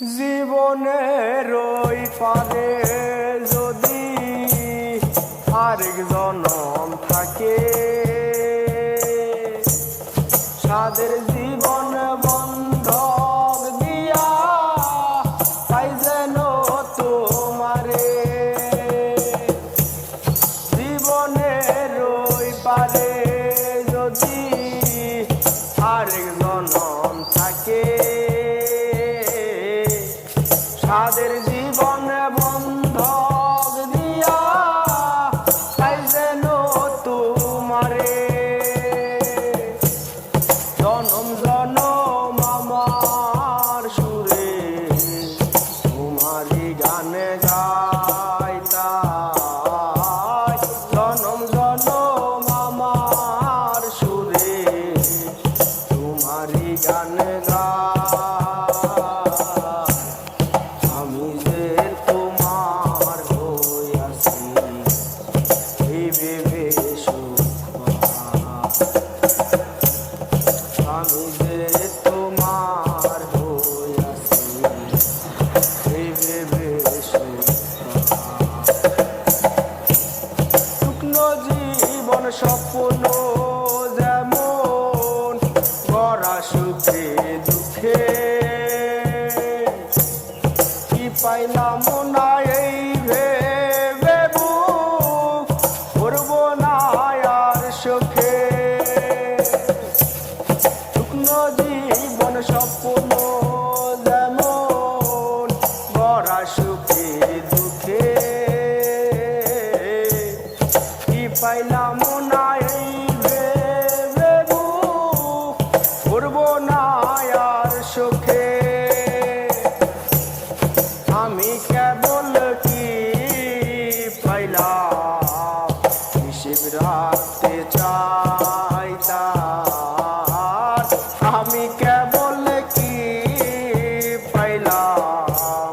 জীবনের ওই পারে যদি আরেক জনম থাকে, সাদের জীবন বন্ধক দিয়া তাই যেন তোমারে। জীবনের ওই পারে যদি আরেক জনম থাকে, সাদের জীবন বন্ধক দিয়া তাই যেন তোমারে। জনম জনম আমার সুরে তোমারি গানে গাইতাই, জনম জনম আমার সুরে তোমারি গানে গাই। আমি যে তোমার হইয়াছি এই ভেবে সুখ পাই, আমি যে তোমার হইয়াছি এই ভেবে সুখ পাই। শুকনো জীবন স্বপ্ন যেমন গড়া সুখে দুঃখে, কি পাইলাম না এই ভেবে বুক করবো না আর সুখে। শুকনো জীবন স্বপ্ন যেমন গড়া সুখে দুঃখে, কি পাইলাম না এই ভেবে বুক করবো না আর সুখে। আমি কেবল কি পাইলাম হিসেব রাখতে চাই তার, আমি কেবল কি পাইলাম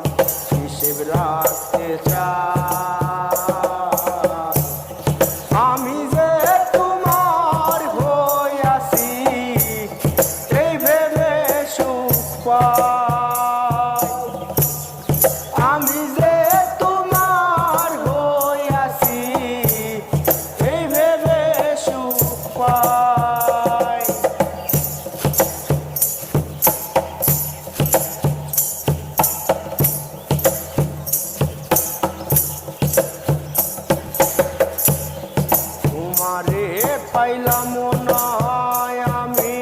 হিসেব রাখতে চাই। আমি যে তোমার হইয়াছি এই ভেবে সুখ পাই, আমি যে তোমার হইয়াছি এই ভেবে সুখ পাই। তোমারে পাইলাম না আমি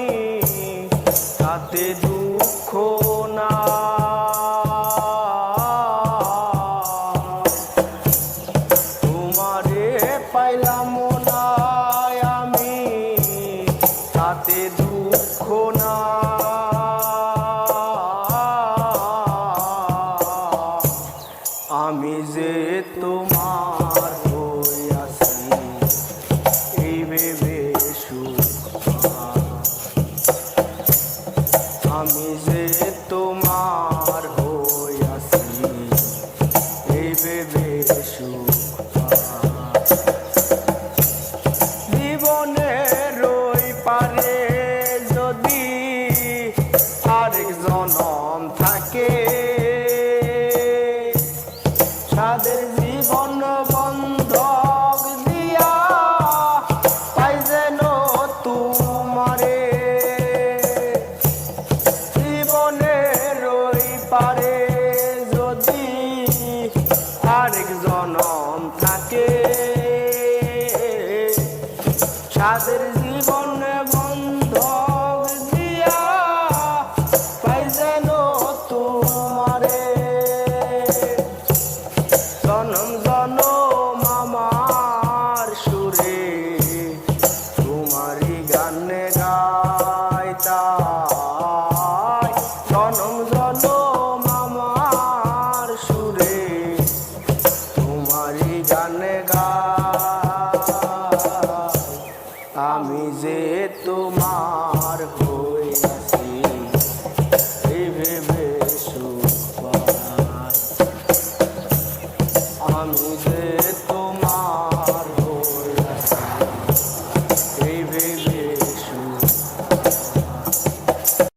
তাতে দুঃখ না, তোমারে পাইলাম না আমি তাতে দুঃখ না। আমি যে তোমার